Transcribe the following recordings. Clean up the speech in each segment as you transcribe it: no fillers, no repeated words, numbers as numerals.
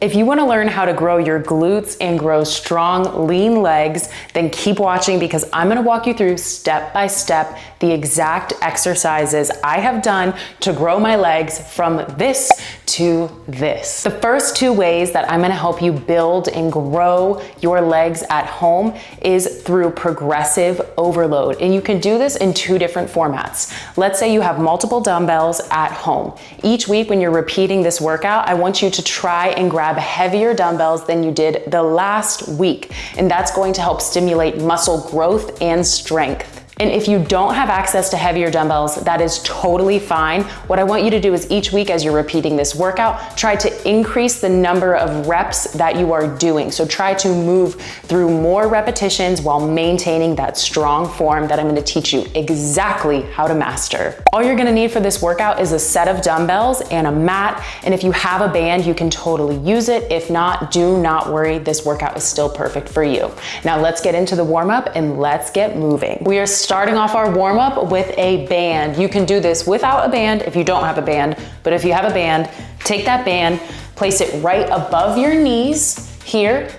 If you want to learn how to grow your glutes and grow strong, lean legs, then keep watching because I'm going to walk you through step by step the exact exercises I have done to grow my legs from this to this. The first two ways that I'm going to help you build and grow your legs at home is through progressive overload. And you can do this in two different formats. Let's say you have multiple dumbbells at home. Each week when you're repeating this workout, I want you to try and grab heavier dumbbells than you did the last week. And that's going to help stimulate muscle growth and strength. And if you don't have access to heavier dumbbells, that is totally fine. What I want you to do is each week as you're repeating this workout, try to increase the number of reps that you are doing. So try to move through more repetitions while maintaining that strong form that I'm gonna teach you exactly how to master. All you're gonna need for this workout is a set of dumbbells and a mat. And if you have a band, you can totally use it. If not, do not worry. This workout is still perfect for you. Now let's get into the warm up and let's get moving. We are starting off our warm up with a band. You can do this without a band if you don't have a band, but if you have a band, take that band, place it right above your knees here.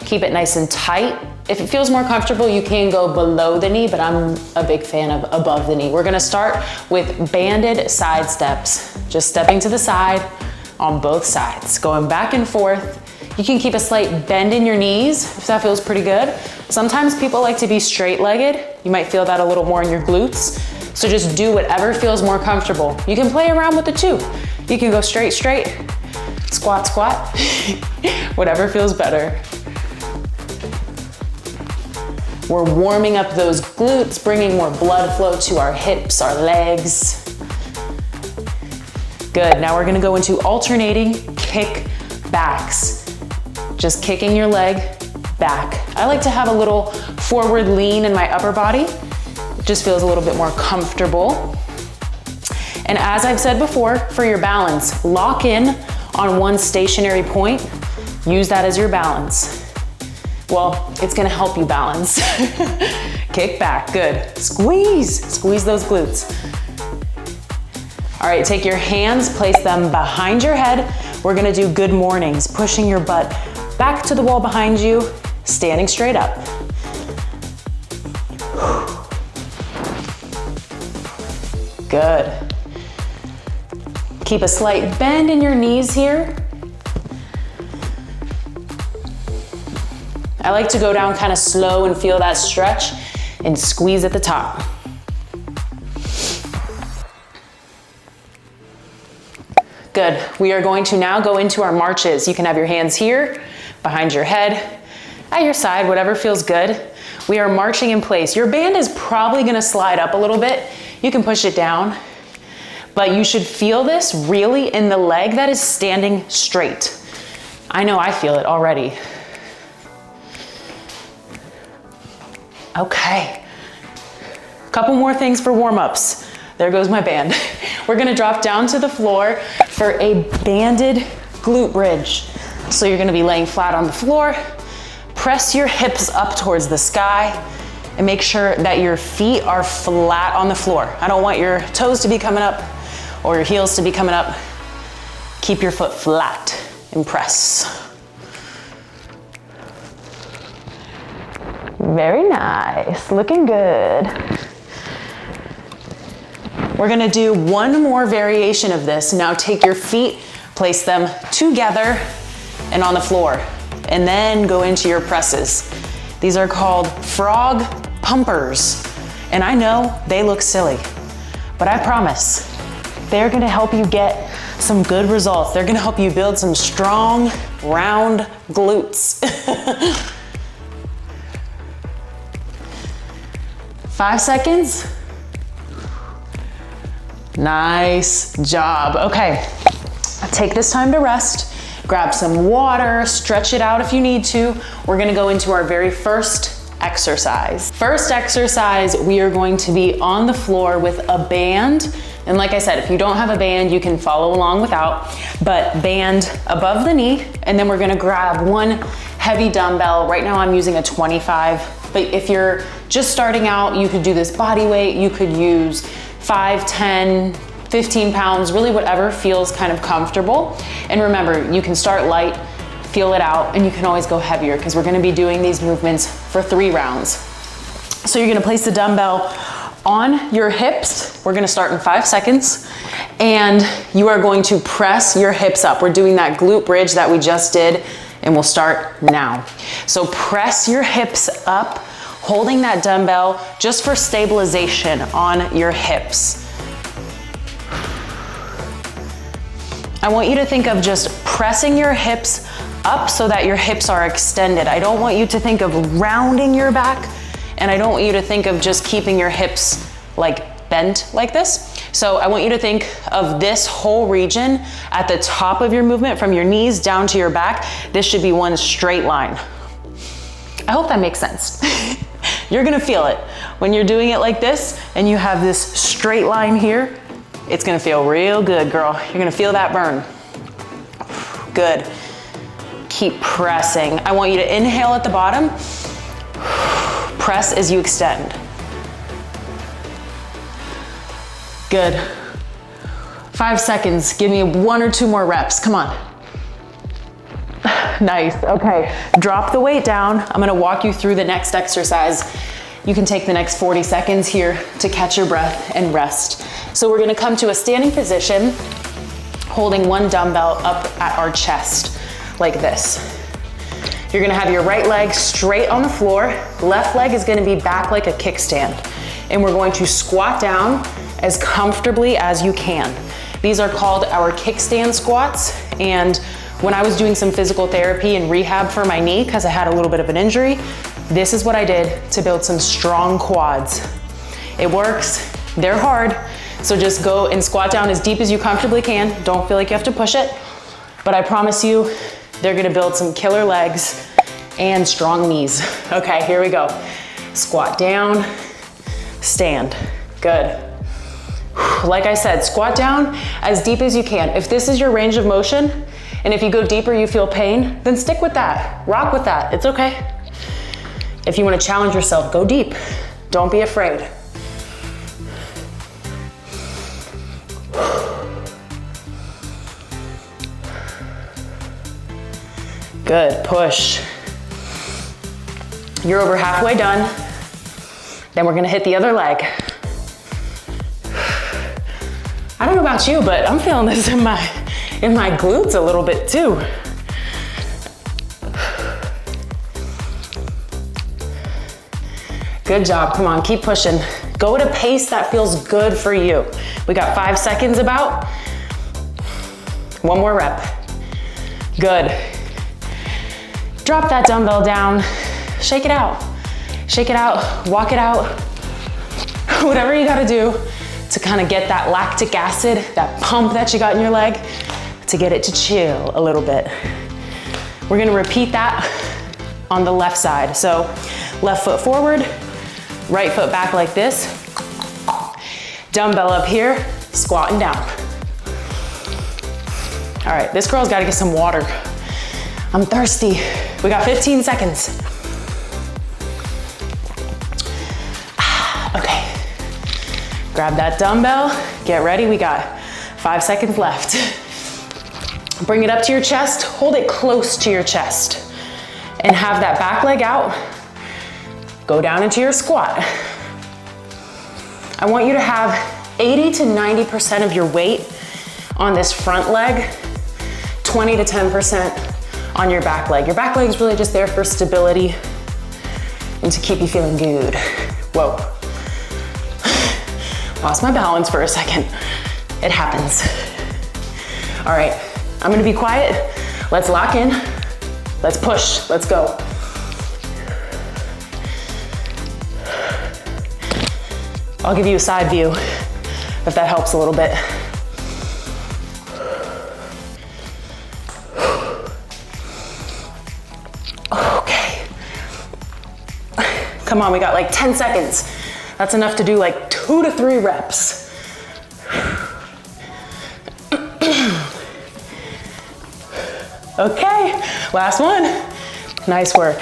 Keep it nice and tight. If it feels more comfortable, you can go below the knee, but I'm a big fan of above the knee. We're gonna start with banded side steps. Just stepping to the side on both sides, going back and forth. You can keep a slight bend in your knees if that feels pretty good. Sometimes people like to be straight-legged. You might feel that a little more in your glutes. So just do whatever feels more comfortable. You can play around with the two. You can go straight, squat, squat, whatever feels better. We're warming up those glutes, bringing more blood flow to our hips, our legs. Good, now we're gonna go into alternating kick backs. Just kicking your leg back. I like to have a little forward lean in my upper body. It just feels a little bit more comfortable. And as I've said before, for your balance, lock in on one stationary point. Use that as your balance. Well, it's gonna help you balance. Kick back, good. Squeeze those glutes. All right, take your hands, place them behind your head. We're gonna do good mornings, pushing your butt back to the wall behind you, standing straight up. Good. Keep a slight bend in your knees here. I like to go down kind of slow and feel that stretch and squeeze at the top. Good. We are going to now go into our marches. You can have your hands here, behind your head, at your side, whatever feels good. We are marching in place. Your band is probably gonna slide up a little bit. You can push it down, but you should feel this really in the leg that is standing straight. I know I feel it already. Okay. Couple more things for warm-ups. There goes my band. We're gonna drop down to the floor for a banded glute bridge. So you're gonna be laying flat on the floor, press your hips up towards the sky, and make sure that your feet are flat on the floor. I don't want your toes to be coming up or your heels to be coming up. Keep your foot flat and press. Very nice, looking good. We're gonna do one more variation of this. Now take your feet, place them together and on the floor, and then go into your presses. These are called frog pumpers. And I know they look silly, but I promise they're gonna help you get some good results. They're gonna help you build some strong, round glutes. 5 seconds. Nice job. Okay, take this time to rest. Grab some water, stretch it out if you need to. We're gonna go into our very first exercise. First exercise, we are going to be on the floor with a band. And like I said, if you don't have a band, you can follow along without, but band above the knee. And then we're gonna grab one heavy dumbbell. Right now I'm using a 25, but if you're just starting out, you could do this body weight. You could use 5, 10, 15 pounds, really whatever feels kind of comfortable. And remember, you can start light, feel it out, and you can always go heavier because we're gonna be doing these movements for 3 rounds. So you're gonna place the dumbbell on your hips. We're gonna start in 5 seconds, and you are going to press your hips up. We're doing that glute bridge that we just did, and we'll start now. So press your hips up, holding that dumbbell just for stabilization on your hips. I want you to think of just pressing your hips up so that your hips are extended. I don't want you to think of rounding your back, and I don't want you to think of just keeping your hips like bent like this. So I want you to think of this whole region at the top of your movement from your knees down to your back. This should be one straight line. I hope that makes sense. You're gonna feel it. When you're doing it like this and you have this straight line here, it's gonna feel real good, girl. You're gonna feel that burn. Good. Keep pressing. I want you to inhale at the bottom. Press as you extend. Good. 5 seconds. Give me 1 or 2 more reps. Come on. Nice. Okay. Drop the weight down. I'm gonna walk you through the next exercise. You can take the next 40 seconds here to catch your breath and rest. So we're gonna come to a standing position, holding one dumbbell up at our chest, like this. You're gonna have your right leg straight on the floor. Left leg is gonna be back like a kickstand. And we're going to squat down as comfortably as you can. These are called our kickstand squats. And when I was doing some physical therapy and rehab for my knee, because I had a little bit of an injury, this is what I did to build some strong quads. It works, they're hard, so just go and squat down as deep as you comfortably can. Don't feel like you have to push it, but I promise you, they're gonna build some killer legs and strong knees. Okay, here we go. Squat down, stand, good. Like I said, squat down as deep as you can. If this is your range of motion, and if you go deeper, you feel pain, then stick with that, rock with that, it's okay. If you want to challenge yourself, go deep. Don't be afraid. Good, push. You're over halfway done. Then we're gonna hit the other leg. I don't know about you, but I'm feeling this in my glutes a little bit too. Good job, come on, keep pushing. Go at a pace that feels good for you. We got 5 seconds about. 1 more rep. Good. Drop that dumbbell down. Shake it out. Shake it out, walk it out. Whatever you gotta do to kind of get that lactic acid, that pump that you got in your leg, to get it to chill a little bit. We're gonna repeat that on the left side. So left foot forward, right foot back like this. Dumbbell up here, squatting down. All right, this girl's gotta get some water. I'm thirsty. We got 15 seconds. Okay, grab that dumbbell, get ready. We got 5 seconds left. Bring it up to your chest, hold it close to your chest, and have that back leg out. Go down into your squat. I want you to have 80 to 90% of your weight on this front leg, 20 to 10% on your back leg. Your back leg is really just there for stability and to keep you feeling good. Whoa. Lost my balance for a second. It happens. All right, I'm gonna be quiet. Let's lock in. Let's push, let's go. I'll give you a side view if that helps a little bit. Okay. Come on, we got like 10 seconds. That's enough to do like 2 to 3 reps. Okay, last one. Nice work.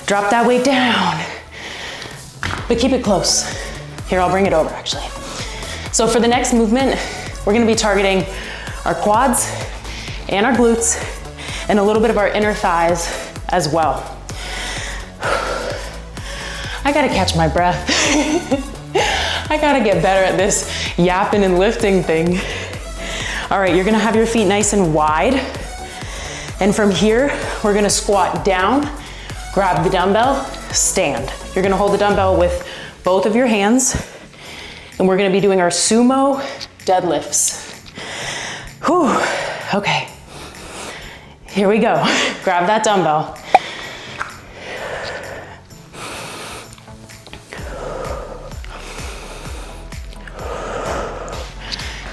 Drop that weight down, but keep it close. Here, I'll bring it over actually. So for the next movement, we're gonna be targeting our quads and our glutes, and a little bit of our inner thighs as well. I gotta catch my breath. I gotta get better at this yapping and lifting thing. All right, you're gonna have your feet nice and wide. And from here, we're gonna squat down, grab the dumbbell, stand. You're gonna hold the dumbbell with both of your hands, and we're gonna be doing our sumo deadlifts. Whew, okay. Here we go. Grab that dumbbell.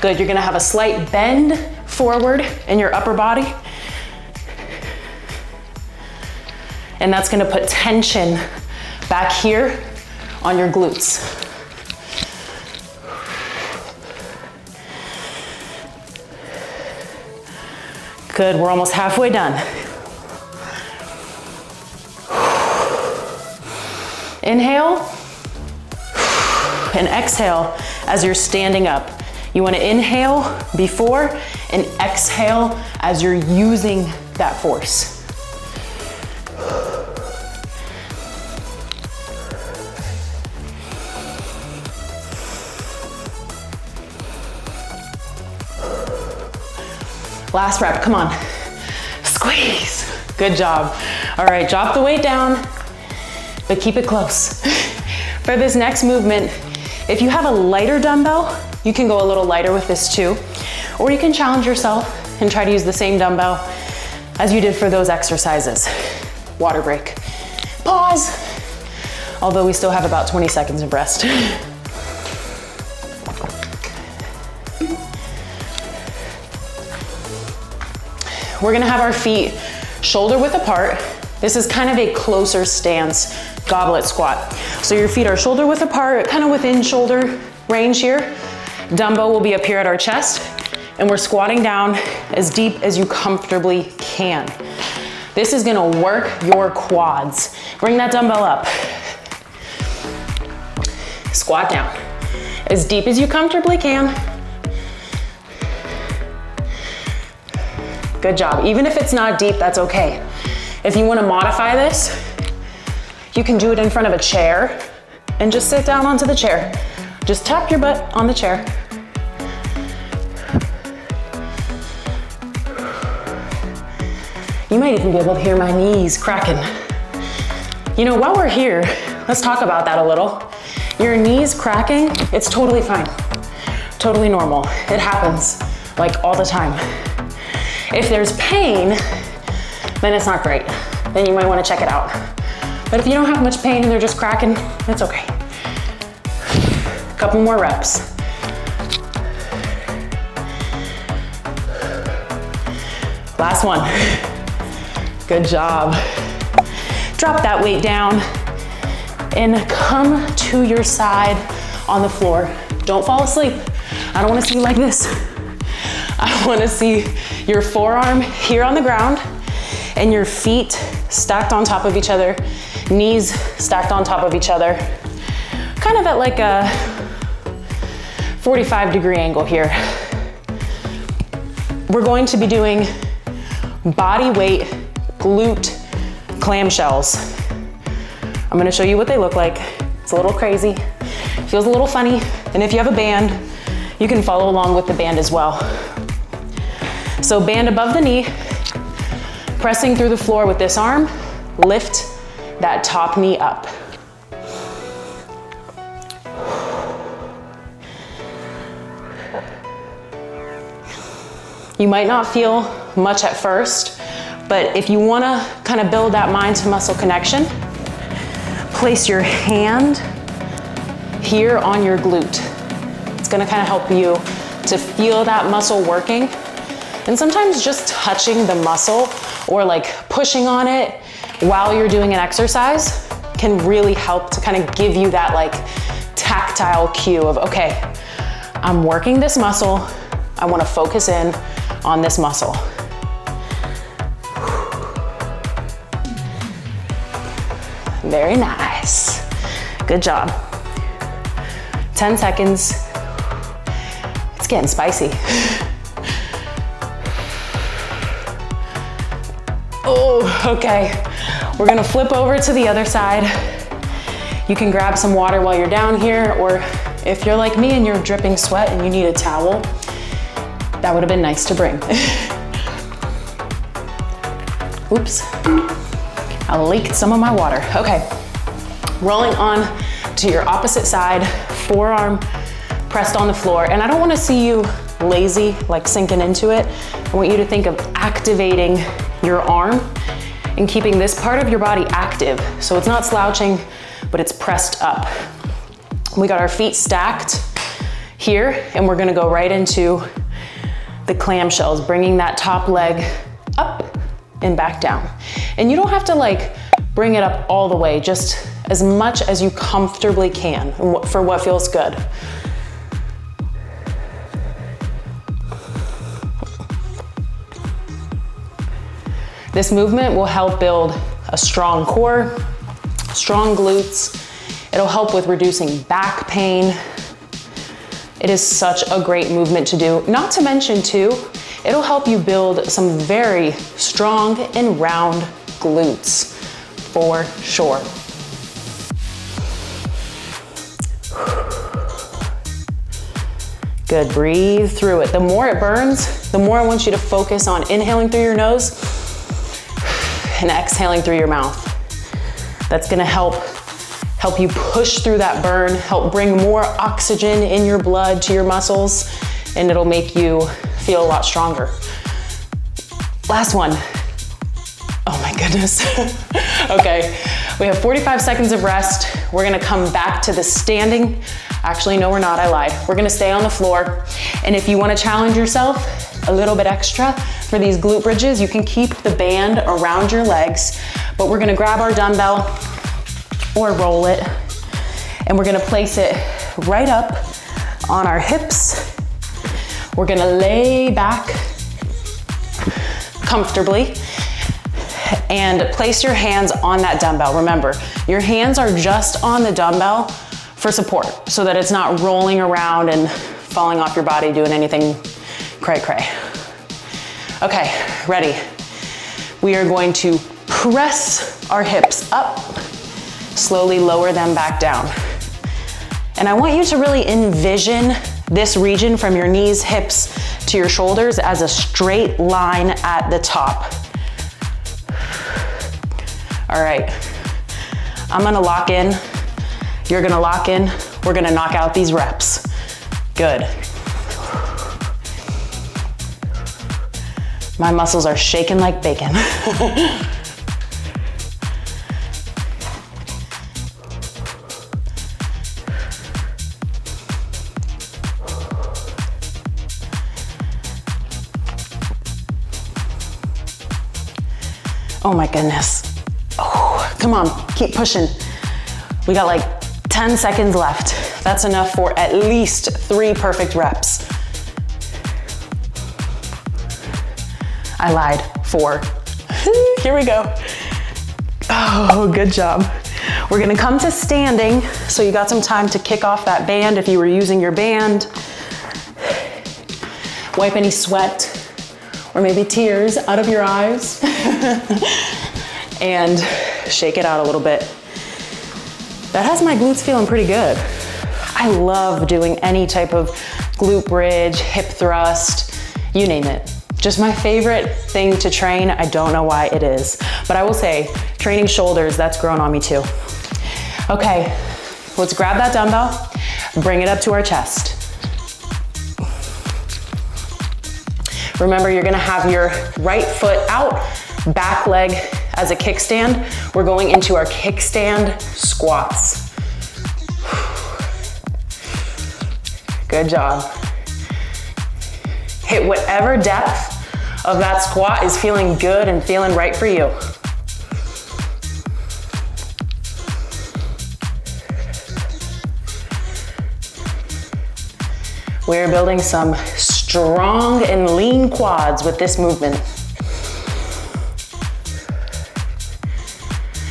Good, you're gonna have a slight bend forward in your upper body. And that's gonna put tension back here on your glutes. Good, we're almost halfway done. Inhale and exhale as you're standing up. You wanna inhale before and exhale as you're using that force. Last rep, come on. Squeeze. Good job. All right, drop the weight down, but keep it close. For this next movement, if you have a lighter dumbbell, you can go a little lighter with this too, or you can challenge yourself and try to use the same dumbbell as you did for those exercises. Water break. Pause. Although we still have about 20 seconds of rest. We're gonna have our feet shoulder width apart. This is kind of a closer stance goblet squat. So your feet are shoulder width apart, kind of within shoulder range here. Dumbbell will be up here at our chest, and we're squatting down as deep as you comfortably can. This is gonna work your quads. Bring that dumbbell up. Squat down. As deep as you comfortably can. Good job. Even if it's not deep, that's okay. If you want to modify this, you can do it in front of a chair and just sit down onto the chair. Just tap your butt on the chair. You might even be able to hear my knees cracking. You know, while we're here, let's talk about that a little. Your knees cracking, it's totally fine. Totally normal. It happens like all the time. If there's pain, then it's not great. Then you might want to check it out. But if you don't have much pain and they're just cracking, it's okay. Couple more reps. Last one. Good job. Drop that weight down and come to your side on the floor. Don't fall asleep. I don't want to see you like this. I want to see your forearm here on the ground and your feet stacked on top of each other, knees stacked on top of each other, kind of at like a 45-degree angle here. We're going to be doing body weight glute clamshells. I'm gonna show you what they look like. It's a little crazy, feels a little funny, and if you have a band, you can follow along with the band as well. So band above the knee, pressing through the floor with this arm, lift that top knee up. You might not feel much at first, but if you wanna kind of build that mind to muscle connection, place your hand here on your glute. It's gonna kind of help you to feel that muscle working. And sometimes just touching the muscle or like pushing on it while you're doing an exercise can really help to kind of give you that like tactile cue of, okay, I'm working this muscle. I want to focus in on this muscle. Very nice. Good job. 10 seconds. It's getting spicy. Oh, okay. We're gonna flip over to the other side. You can grab some water while you're down here, or if you're like me and you're dripping sweat and you need a towel, that would have been nice to bring. Oops, I leaked some of my water. Okay, rolling on to your opposite side, forearm pressed on the floor. And I don't wanna see you lazy, like sinking into it. I want you to think of activating your arm and keeping this part of your body active. So it's not slouching, but it's pressed up. We got our feet stacked here, and we're gonna go right into the clamshells, bringing that top leg up and back down. And you don't have to like bring it up all the way, just as much as you comfortably can for what feels good. This movement will help build a strong core, strong glutes. It'll help with reducing back pain. It is such a great movement to do. Not to mention too, it'll help you build some very strong and round glutes for sure. Good, breathe through it. The more it burns, the more I want you to focus on inhaling through your nose and exhaling through your mouth. That's gonna help you push through that burn, help bring more oxygen in your blood to your muscles, and it'll make you feel a lot stronger. Last one. Oh my goodness. Okay, we have 45 seconds of rest. We're gonna come back to the standing. Actually, no, we're not, I lied. We're gonna stay on the floor. And if you wanna challenge yourself a little bit extra for these glute bridges, you can keep the band around your legs, but we're gonna grab our dumbbell or roll it, and we're gonna place it right up on our hips. We're gonna lay back comfortably and place your hands on that dumbbell. Remember, your hands are just on the dumbbell for support so that it's not rolling around and falling off your body doing anything cray-cray. Okay, ready? We are going to press our hips up, slowly lower them back down. And I want you to really envision this region from your knees, hips to your shoulders as a straight line at the top. All right, I'm gonna lock in, you're gonna lock in, we're gonna knock out these reps. Good. My muscles are shaking like bacon. Oh my goodness. Oh, come on, keep pushing. We got like 10 seconds left. That's enough for at least 3 perfect reps. I lied, 4. Here we go. Oh, good job. We're gonna come to standing, so you got some time to kick off that band if you were using your band. Wipe any sweat or maybe tears out of your eyes. And shake it out a little bit. That has my glutes feeling pretty good. I love doing any type of glute bridge, hip thrust, you name it. Just my favorite thing to train. I don't know why it is, but I will say training shoulders, that's grown on me too. Okay, let's grab that dumbbell, bring it up to our chest. Remember, you're gonna have your right foot out, back leg as a kickstand. We're going into our kickstand squats. Good job. Hit whatever depth of that squat is feeling good and feeling right for you. We're building some strong and lean quads with this movement.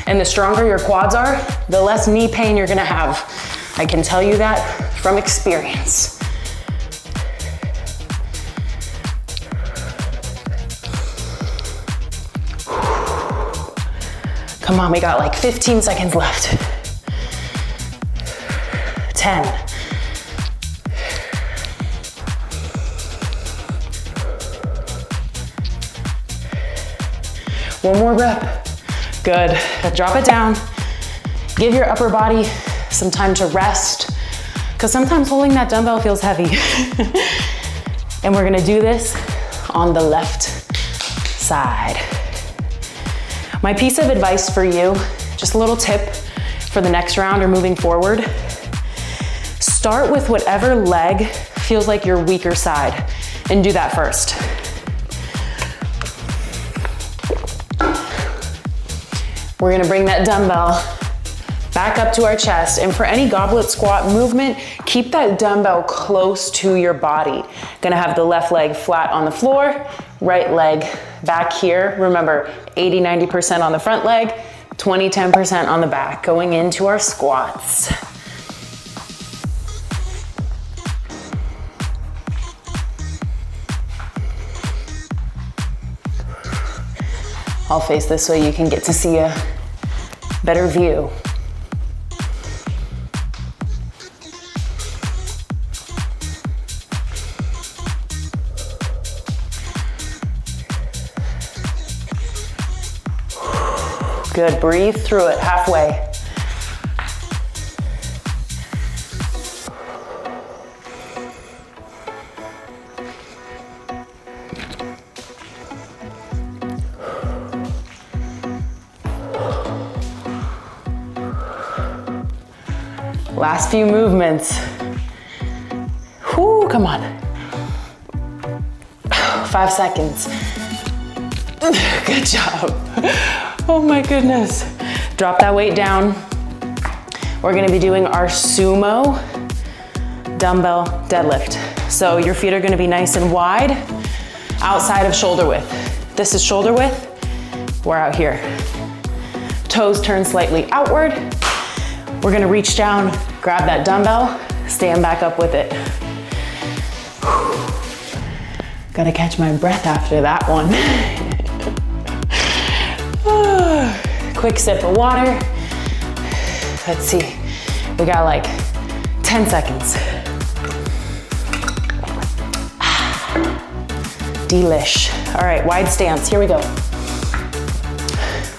And the stronger your quads are, the less knee pain you're gonna have. I can tell you that from experience. Come on, we got like 15 seconds left. 10. One more rep. Good. Drop it down. Give your upper body some time to rest, because sometimes holding that dumbbell feels heavy. And we're gonna do this on the left side. My piece of advice for you, just a little tip for the next round or moving forward, start with whatever leg feels like your weaker side and do that first. We're gonna bring that dumbbell back up to our chest, and for any goblet squat movement, keep that dumbbell close to your body. Gonna have the left leg flat on the floor, right leg back here. Remember, 80-90% on the front leg, 20-10% on the back, going into our squats. I'll face this way you can get to see a better view. Good, breathe through it, halfway. Last few movements. Whoo, come on. 5 seconds. Good job. Oh my goodness. Drop that weight down. We're gonna be doing our sumo dumbbell deadlift. So your feet are gonna be nice and wide, outside of shoulder width. This is shoulder width, we're out here. Toes turn slightly outward. We're gonna reach down, grab that dumbbell, stand back up with it. Gotta catch my breath after that one. Quick sip of water. Let's see, we got like 10 seconds. Delish. All right, wide stance, here we go.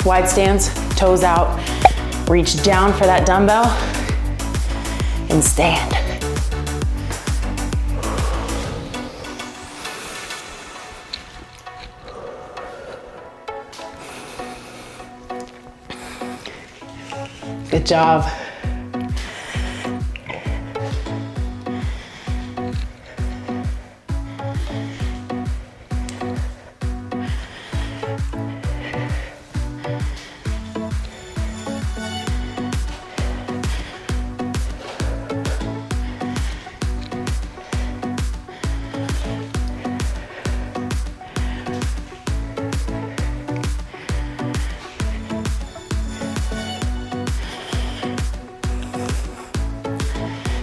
Wide stance, toes out. Reach down for that dumbbell and stand. Good job.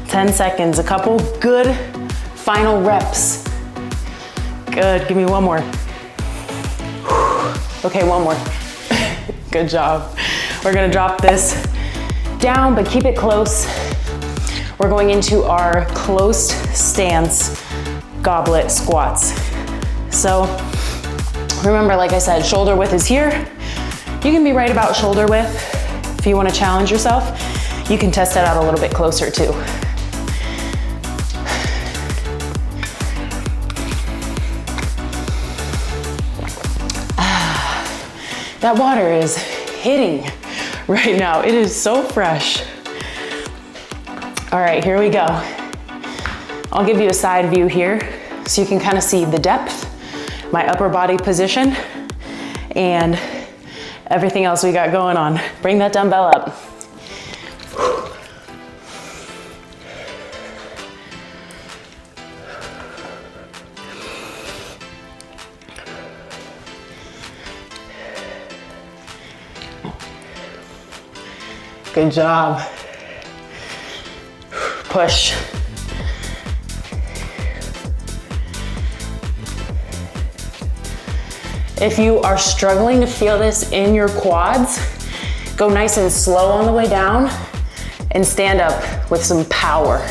Ten seconds, a couple good final reps. Good, give me one more. Okay, one more. Good job. We're gonna drop this down, but keep it close. We're going into our closed stance goblet squats. So remember, like I said, shoulder width is here. You can be right about shoulder width. If you wanna challenge yourself, you can test it out a little bit closer too. That water is hitting right now. It is so fresh. All right, here we go. I'll give you a side view here so you can kind of see the depth, my upper body position, and everything else we got going on. Bring that dumbbell up. Good job. Push. If you are struggling to feel this in your quads, Go nice and slow on the way down and stand up with some power.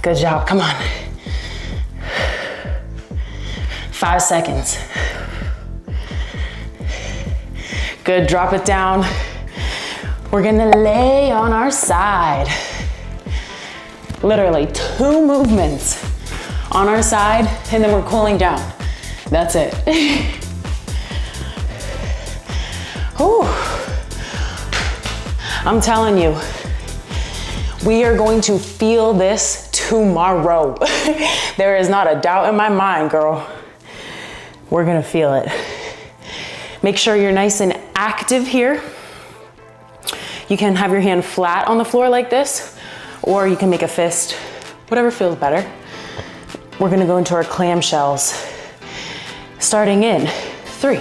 Good job, come on. 5 seconds. Good, drop it down. We're gonna lay on our side. Literally 2 movements on our side, and then we're cooling down. That's it. Whew. I'm telling you, we are going to feel this tomorrow. There is not a doubt in my mind, girl. We're gonna feel it. Make sure you're nice and active here. You can have your hand flat on the floor like this, or you can make a fist, whatever feels better. We're gonna go into our clamshells. Starting in 3,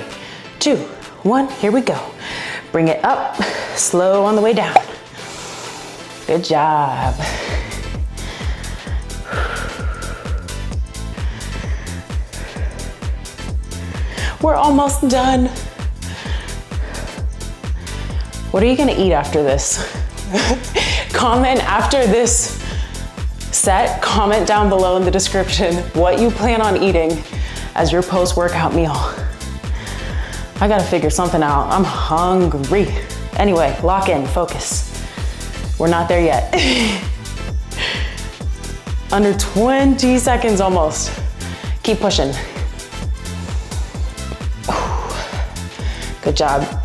2, 1, here we go. Bring it up, slow on the way down. Good job. We're almost done. What are you gonna eat after this? Comment after this set, comment down below in the description what you plan on eating as your post-workout meal. I gotta figure something out. I'm hungry. Anyway, lock in, focus. We're not there yet. Under 20 seconds almost. Keep pushing. Good job.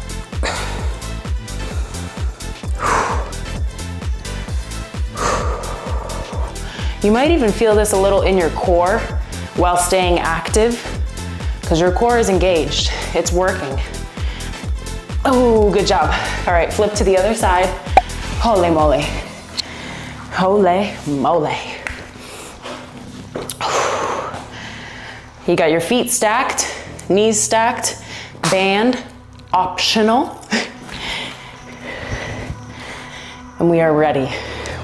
You might even feel this a little in your core while staying active, because your core is engaged. It's working. Oh, good job. All right, flip to the other side. Holy moly. Holy moly. You got your feet stacked, knees stacked, band optional. And we are ready.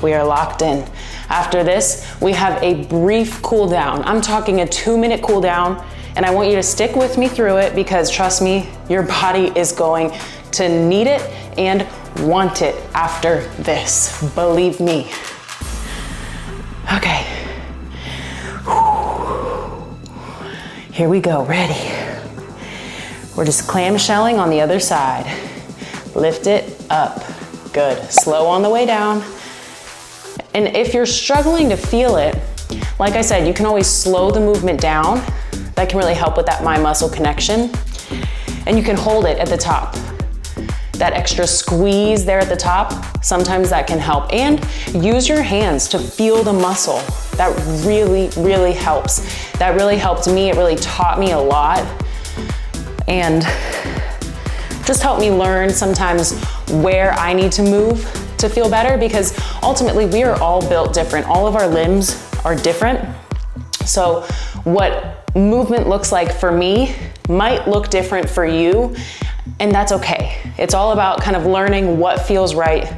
We are locked in. After this, we have a brief cool down. I'm talking a 2-minute cool down, and I want you to stick with me through it because trust me, your body is going to need it and want it after this. Believe me. Okay. Here we go, ready. We're just clamshelling on the other side. Lift it up. Good. Slow on the way down. And if you're struggling to feel it, like I said, you can always slow the movement down. That can really help with that mind-muscle connection. And you can hold it at the top. That extra squeeze there at the top, sometimes that can help. And use your hands to feel the muscle. That really, really helps. That really helped me. It really taught me a lot. And just helped me learn sometimes where I need to move to feel better, because ultimately we are all built different. All of our limbs are different. So what movement looks like for me might look different for you, and that's okay. It's all about kind of learning what feels right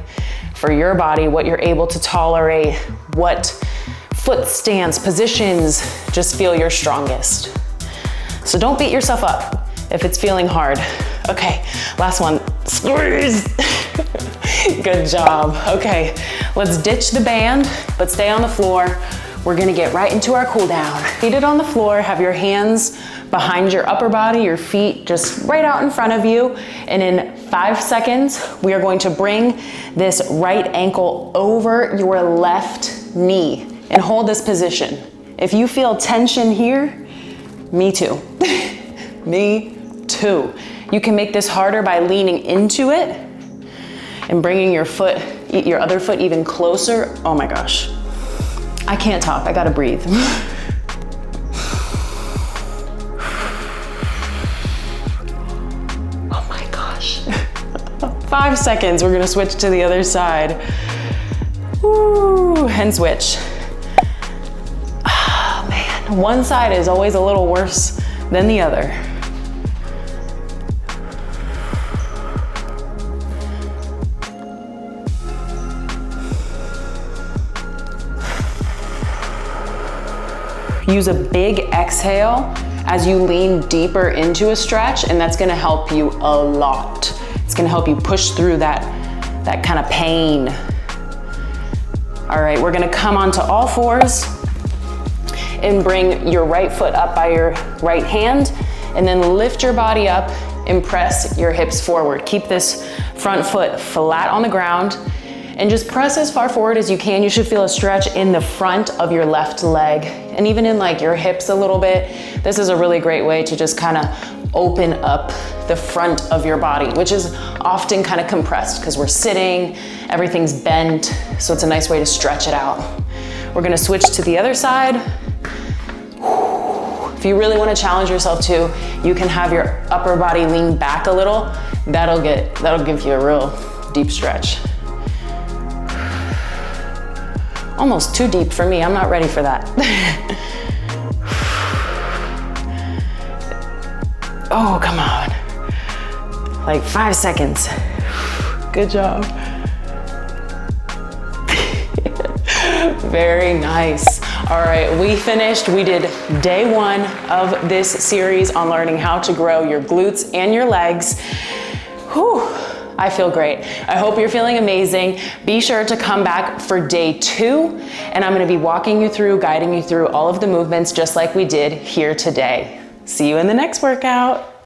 for your body, what you're able to tolerate, what foot stance, positions just feel your strongest. So don't beat yourself up if it's feeling hard. Okay, last one, squeeze. Good job. Okay, let's ditch the band, but stay on the floor. We're gonna get right into our cool down. Seated on the floor, have your hands behind your upper body, your feet just right out in front of you. And in 5 seconds, we are going to bring this right ankle over your left knee and hold this position. If you feel tension here, me too. Me too. You can make this harder by leaning into it and bringing your foot, your other foot even closer. Oh my gosh. I can't talk, I gotta breathe. Oh my gosh. 5 seconds, we're gonna switch to the other side. Woo, and switch. Oh man, one side is always a little worse than the other. Use a big exhale as you lean deeper into a stretch, and that's gonna help you a lot. It's gonna help you push through that kind of pain. All right, we're gonna come onto all fours and bring your right foot up by your right hand, and then lift your body up and press your hips forward. Keep this front foot flat on the ground and just press as far forward as you can. You should feel a stretch in the front of your left leg and even in like your hips a little bit. This is a really great way to just kind of open up the front of your body, which is often kind of compressed because we're sitting, everything's bent, so it's a nice way to stretch it out. We're gonna switch to the other side. If you really want to challenge yourself too, you can have your upper body lean back a little. That'll give you a real deep stretch. Almost too deep for me, I'm not ready for that. Oh, come on. Like 5 seconds. Good job. Very nice. All right, we finished. We did day 1 of this series on learning how to grow your glutes and your legs. Whew, I feel great. I hope you're feeling amazing. Be sure to come back for day 2, and I'm gonna be walking you through, guiding you through all of the movements just like we did here today. See you in the next workout.